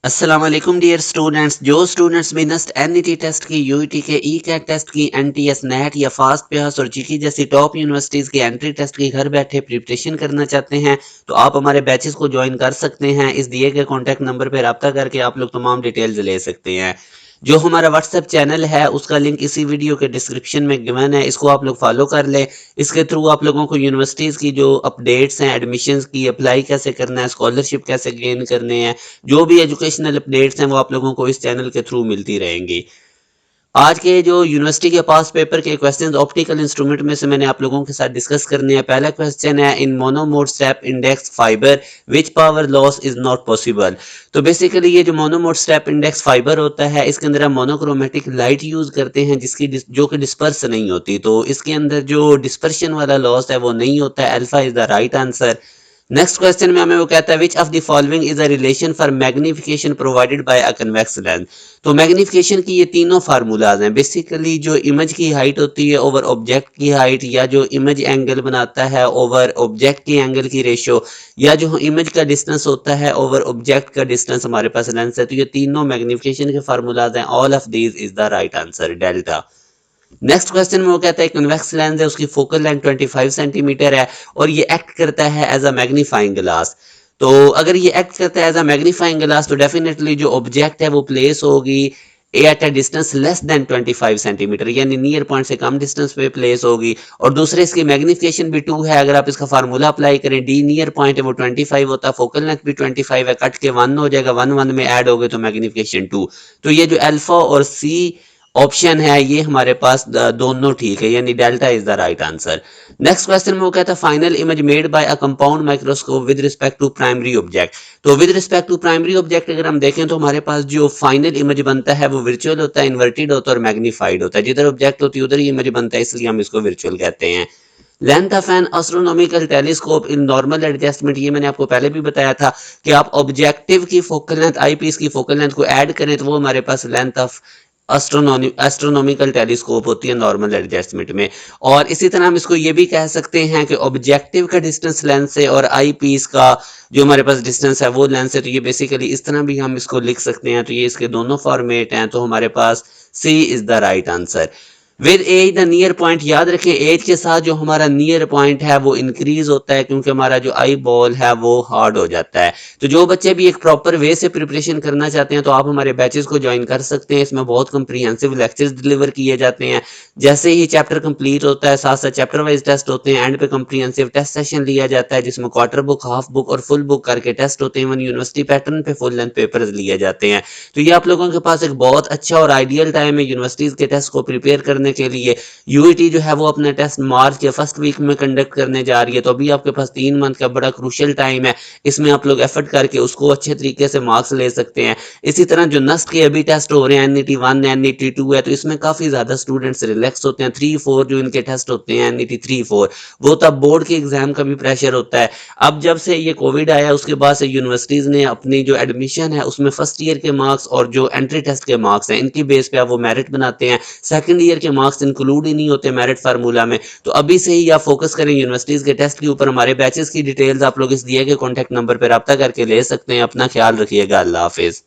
अस्सलाम वालेकुम dear students. जो स्टूडेंट्स भी नस्ट एनईटी टेस्ट की, यूईटी के ई कैट टेस्ट की, एनटीएस नेट या फास्ट पेयर्स और जीके जैसी टॉप यूनिवर्सिटीज की एंट्री टेस्ट की घर बैठे प्रिपरेशन करना चाहते हैं तो आप हमारे बैचेस को ज्वाइन कर सकते हैं। इस दिए गए कॉन्टैक्ट नंबर पर रब्ता करके आप लोग तमाम डिटेल्स ले सकते हैं। जो हमारा व्हाट्सएप चैनल है उसका लिंक इसी वीडियो के डिस्क्रिप्शन में गिवन है, इसको आप लोग फॉलो कर लें। इसके थ्रू आप लोगों को यूनिवर्सिटीज़ की जो अपडेट्स हैं, एडमिशन्स की, अप्लाई कैसे करना है, स्कॉलरशिप कैसे गेन करने हैं, जो भी एजुकेशनल अपडेट्स हैं वो आप लोगों को इस चैनल के थ्रू मिलती रहेंगी। आज के जो यूनिवर्सिटी के पास पेपर के क्वेश्चंस ऑप्टिकल इंस्ट्रूमेंट में से मैंने आप लोगों के साथ डिस्कस करने हैं। पहला क्वेश्चन है, in monomode step index fibre which power loss is not possible. तो बेसिकली ये जो मोनोमोड स्टेप इंडेक्स फाइबर होता है इसके अंदर हम मोनोक्रोमेटिक लाइट यूज करते हैं जिसकी जो कि डिस्पर्स नहीं होती, तो इसके अंदर जो डिस्पर्शन वाला लॉस है वो नहीं होता है। Alpha is the right answer. Next question में हमें वो कहता है which of the following is a relation for magnification provided by a convex lens. तो मैग्निफिकेशन की ये तीनों फार्मूलाज हैं। बेसिकली जो इमेज की हाइट होती है ओवर ऑब्जेक्ट की हाइट, या जो इमेज एंगल बनाता है ओवर ऑब्जेक्ट की एंगल की रेशियो, या जो इमेज का डिस्टेंस होता है ओवर ऑब्जेक्ट का डिस्टेंस हमारे पास लेंस है, तो ये तीनों मैग्निफिकेशन के फार्मूलाज हैं। All of these is the right answer, delta. Next question में वो कहता है कन्वेक्स लेंस है, उसकी फोकल लेंथ 25 सेंटीमीटर है और ये एक्ट करता है एज अ मैग्नीफाइंग ग्लास। तो अगर ये एक्ट करता है एज अ मैग्नीफाइंग ग्लास तो डेफिनेटली जो ऑब्जेक्ट है वो प्लेस होगी at a distance less than 25 centimetre, यानी नियर पॉइंट से कम डिस्टेंस पे प्लेस होगी। और दूसरे इसकी मैग्निफिकेशन भी 2 है। अगर आप इसका फार्मूला अप्लाई करें, डी नियर पॉइंट है वो 25 होता है, फोकल लेंथ भी 25 है, कट के 1 हो जाएगा, 1 में ऐड हो गए तो मैग्निफिकेशन 2। तो ये जो अल्फा और सी ऑप्शन है ये हमारे पास दोनों ठीक है, यानी delta is the right answer. Next question में वो कहता है final image made by a compound microscope with respect to primary object. तो with respect to primary object अगर हम देखें तो हमारे पास जो फाइनल इमेज बनता है वो वर्चुअल होता है, इन्वर्टेड होता है और मैग्नीफाइड होता है। जिधर ऑब्जेक्ट होती है उधर ही इमेज बनता है, इसलिए हम इसको वर्चुअल कहते हैं। Length of N astronomical telescope in normal adjustment, ये मैंने आपको पहले भी बताया था कि आप ऑब्जेक्टिव की फोकल लेंथ, आईपीस की फोकल लेंथ को ऐड करें तो वो हमारे पास लेंथ ऑफ एस्ट्रोनॉमिकल टेलीस्कोप होती है नॉर्मल एडजस्टमेंट में। और इसी तरह हम इसको ये भी कह सकते हैं कि ऑब्जेक्टिव का डिस्टेंस लेंस से और आई पीस का जो हमारे पास डिस्टेंस है वो लेंस है, तो ये बेसिकली इस तरह भी हम इसको लिख सकते हैं। तो ये इसके दोनों फॉर्मेट हैं, तो हमारे पास C is the right answer. With age the near point, याद रखें एज के साथ जो हमारा नियर पॉइंट है वो इंक्रीज होता है क्योंकि हमारा जो आई बॉल है वो हार्ड हो जाता है। तो जो बच्चे भी एक प्रॉपर वे से प्रिपरेशन करना चाहते हैं तो आप हमारे बैचेस को ज्वाइन कर सकते हैं। इसमें बहुत कंप्रीहेंसिव लेक्चर्स डिलीवर किए जाते हैं। जैसे ही चैप्टर कंप्लीट होता है साथ साथ चैप्टर वाइज टेस्ट होते हैं, एंड पे कंप्रीहेंसिव टेस्ट सेशन लिया जाता है जिसमें क्वार्टर बुक, हाफ बुक और फुल बुक करके टेस्ट होते हैं। इवन यूनिवर्सिटी पैटर्न पे फुल लेंथ पेपर्स लिए जाते हैं। तो ये आप लोगों के पास एक बहुत अच्छा और आइडियल टाइम है यूनिवर्सिटीज के टेस्ट को प्रिपेयर करने के लिए। यूईटी जो है वो अपना टेस्ट मार्च या फर्स्ट वीक में कंडक्ट करने जा रही है, तो अभी आपके पास 3 मंथ का बड़ा क्रूशियल टाइम है। इसमें आप लोग एफर्ट करके उसको अच्छे तरीके से मार्क्स ले सकते हैं। इसी तरह जो नस्ट के अभी टेस्ट हो रहे हैं, NET 1 NET 2 है, तो इसमें काफी ज्यादा स्टूडेंट्स रिलैक्स होते हैं। 3 4 जो इनके टेस्ट होते हैं NET 3 4, वो तब बोर्ड के एग्जाम का भी प्रेशर होता है। अब जब से ये कोविड आया उसके बाद से यूनिवर्सिटीज ने अपनी जो एडमिशन है उसमें फर्स्ट ईयर के मार्क्स और जो एंट्री टेस्ट के मार्क्स हैं इनकी बेस पे आप वो मेरिट बनाते हैं। सेकंड ईयर के मार्क्स इंक्लूड ही नहीं होते मेरिट फार्मूला में। तो अभी से ही आप फोकस करें यूनिवर्सिटीज के टेस्ट के ऊपर। हमारे बैचेस की डिटेल्स आप लोग इस दिए गए कॉन्टैक्ट नंबर पर रब्ता करके ले सकते हैं। अपना ख्याल रखिएगा। अल्लाह हाफिज।